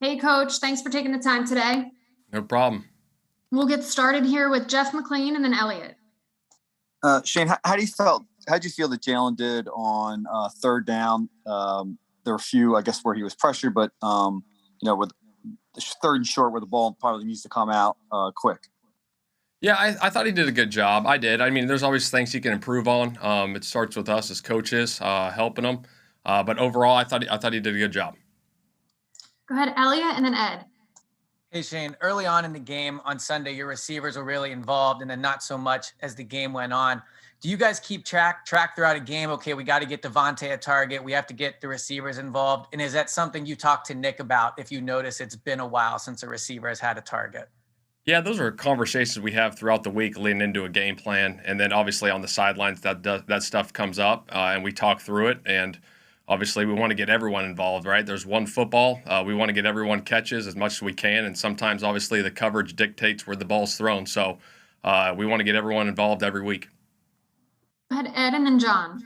Hey, Coach. Thanks for taking the time today. No problem. We'll get started here with Jeff McLean and then Elliot. Shane, how do you feel that Jalen did on third down? There were a few, I guess, where he was pressured, but with the third and short, where the ball probably needs to come out quick. Yeah, I thought he did a good job. I did. I mean, there's always things he can improve on. It starts with us as coaches helping him. But overall, I thought he did a good job. Go ahead, Elliot, and then Ed. Hey, Shane, early on in the game on Sunday, your receivers were really involved and then not so much as the game went on. Do you guys keep track throughout a game? Okay, we got to get Devonta a target. We have to get the receivers involved. And is that something you talk to Nick about if you notice it's been a while since a receiver has had a target? Yeah, those are conversations we have throughout the week leading into a game plan. And then obviously on the sidelines, that stuff comes up and we talk through it. And obviously, we want to get everyone involved, right? There's one football. We want to get everyone catches as much as we can. And sometimes, obviously, the coverage dictates where the ball's thrown. So we want to get everyone involved every week. Go ahead, Ed, and then John.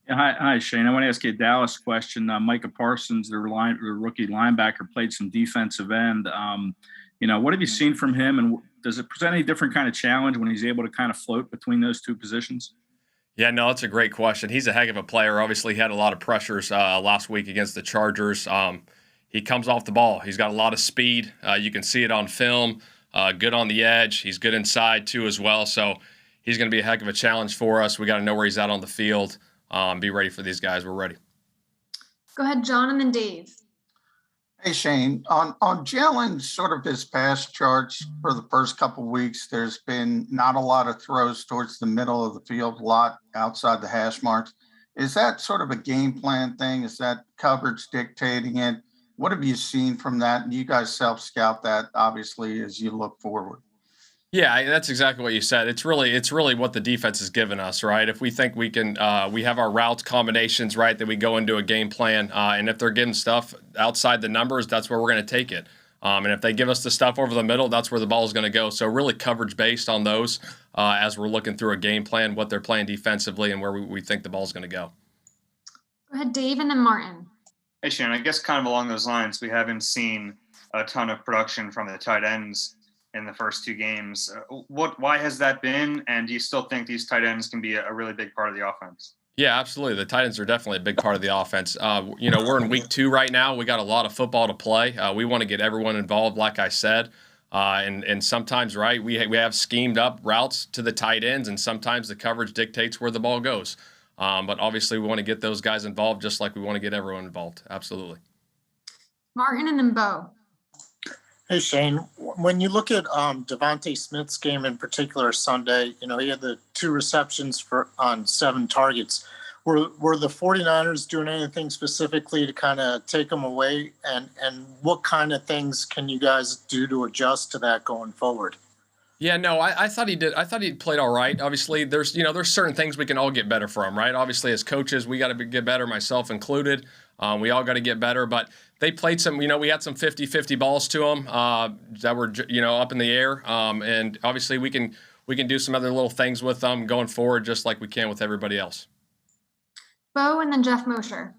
Yeah, hi, Shane. I want to ask you a Dallas question. Micah Parsons, the rookie linebacker, played some defensive end. What have you seen from him? And does it present any different kind of challenge when he's able to kind of float between those two positions? Yeah, no, that's a great question. He's a heck of a player. Obviously, he had a lot of pressures last week against the Chargers. He comes off the ball. He's got a lot of speed. You can see it on film. Good on the edge. He's good inside, too, as well. So he's going to be a heck of a challenge for us. We got to know where he's at on the field. Be ready for these guys. We're ready. Go ahead, John, and then Dave. Hey, Shane, on Jalen's sort of his pass charts for the first couple of weeks, there's been not a lot of throws towards the middle of the field, a lot outside the hash marks. Is that sort of a game plan thing? Is that coverage dictating it? What have you seen from that? And you guys self-scout that, obviously, as you look forward. Yeah, that's exactly what you said. It's really what the defense has given us, right? If we think we can, we have our routes combinations, right, that we go into a game plan, and if they're getting stuff outside the numbers, that's where we're going to take it. And if they give us the stuff over the middle, that's where the ball is going to go. So really coverage based on those as we're looking through a game plan, what they're playing defensively, and where we think the ball is going to go. Go ahead, Dave, and then Martin. Hey, Shane, I guess kind of along those lines, we haven't seen a ton of production from the tight ends in the first two games. Why has that been? And do you still think these tight ends can be a really big part of the offense? Yeah, absolutely. The tight ends are definitely a big part of the offense. We're in week 2 right now. We got a lot of football to play. We want to get everyone involved, like I said. And sometimes, right, we have schemed up routes to the tight ends, and sometimes the coverage dictates where the ball goes. But obviously, we want to get those guys involved just like we want to get everyone involved. Absolutely. Martin and then Bo. Hey, Shane, when you look at Devonta Smith's game in particular Sunday, he had the 2 receptions on 7 targets. Were the 49ers doing anything specifically to kind of take them away? And what kind of things can you guys do to adjust to that going forward? Yeah, no, I thought he did. I thought he played all right. Obviously, there's certain things we can all get better from, right? Obviously, as coaches, we got to get better, myself included. We all got to get better, but they played some, we had some 50-50 balls to them that were, up in the air. And obviously we can do some other little things with them going forward, just like we can with everybody else. Bo and then Jeff Mosher.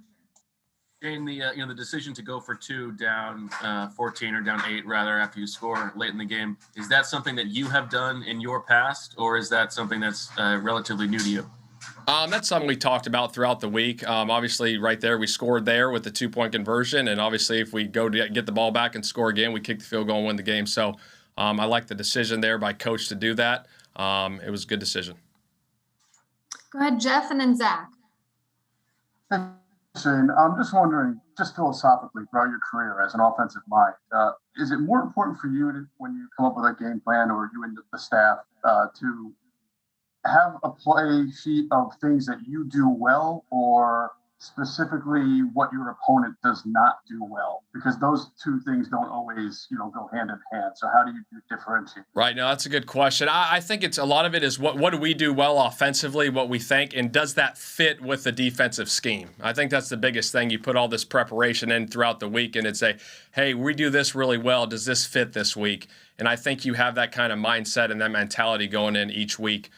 Jane, the decision to go for 2 down 14 or down 8 rather after you score late in the game, is that something that you have done in your past, or is that something that's relatively new to you? That's something we talked about throughout the week. Obviously, right there, we scored there with the 2-point conversion. And obviously, if we go to get the ball back and score again, we kick the field goal and win the game. So I like the decision there by coach to do that. It was a good decision. Go ahead, Jeff, and then Zach. Shane, I'm just wondering, just philosophically, throughout your career as an offensive mind, is it more important for you when you come up with a game plan, or you and the staff, to have a play sheet of things that you do well, or specifically what your opponent does not do well? Because those two things don't always, go hand in hand. So how do you differentiate? Right. No, that's a good question. I think a lot of it is what do we do well offensively, what we think, and does that fit with the defensive scheme? I think that's the biggest thing. You put all this preparation in throughout the week and say, hey, we do this really well. Does this fit this week? And I think you have that kind of mindset and that mentality going in each week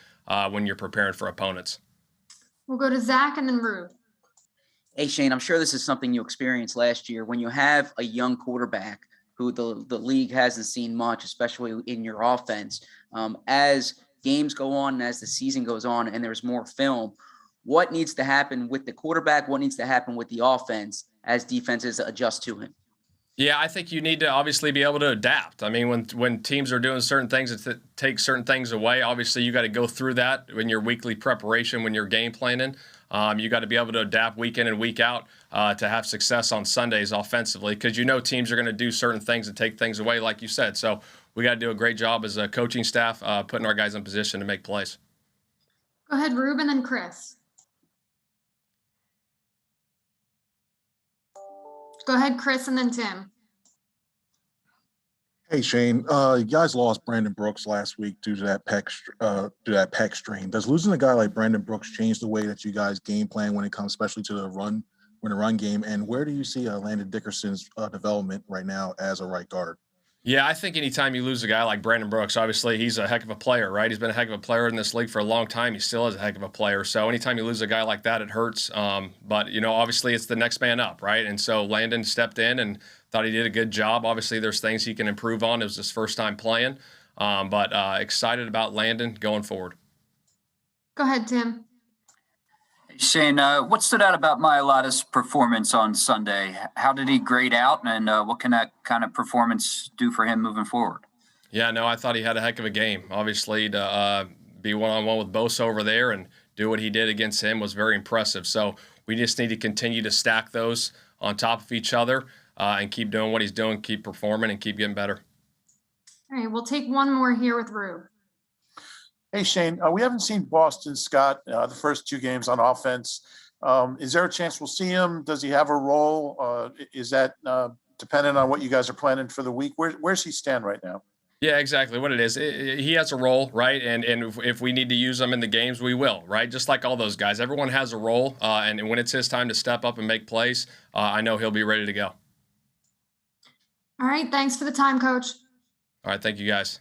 when you're preparing for opponents. We'll go to Zach and then Ruth. Hey, Shane, I'm sure this is something you experienced last year. When you have a young quarterback who the league hasn't seen much, especially in your offense. As games go on and as the season goes on and there's more film, what needs to happen with the quarterback? What needs to happen with the offense as defenses adjust to him? Yeah, I think you need to obviously be able to adapt. I mean, when teams are doing certain things that take certain things away, obviously you got to go through that in your weekly preparation when you're game planning. You got to be able to adapt week in and week out to have success on Sundays offensively, because teams are going to do certain things and take things away, like you said. So we got to do a great job as a coaching staff putting our guys in position to make plays. Go ahead, Rube, and then Chris. Go ahead, Chris, and then Tim. Hey Shane, you guys lost Brandon Brooks last week due to that pec strain. Does losing a guy like Brandon Brooks change the way that you guys game plan when it comes, especially to the run game? And where do you see Landon Dickerson's development right now as a right guard? Yeah, I think anytime you lose a guy like Brandon Brooks, obviously he's a heck of a player, right? He's been a heck of a player in this league for a long time. He still is a heck of a player. So anytime you lose a guy like that, it hurts. But, obviously it's the next man up, right? And so Landon stepped in and thought he did a good job. Obviously there's things he can improve on. It was his first time playing. But excited about Landon going forward. Go ahead, Tim. Shane, what stood out about Mailata's performance on Sunday? How did he grade out, and what can that kind of performance do for him moving forward? Yeah, no, I thought he had a heck of a game. Obviously, to be one-on-one with Bosa over there and do what he did against him was very impressive. So we just need to continue to stack those on top of each other and keep doing what he's doing, keep performing, and keep getting better. All right, we'll take one more here with Rube. Hey, Shane, we haven't seen Boston Scott the first 2 games on offense. Is there a chance we'll see him? Does he have a role? Is that dependent on what you guys are planning for the week? Where's he stand right now? Yeah, exactly what it is. He has a role, right? And if we need to use him in the games, we will, right? Just like all those guys. Everyone has a role, and when it's his time to step up and make plays, I know he'll be ready to go. All right, thanks for the time, Coach. All right, thank you, guys.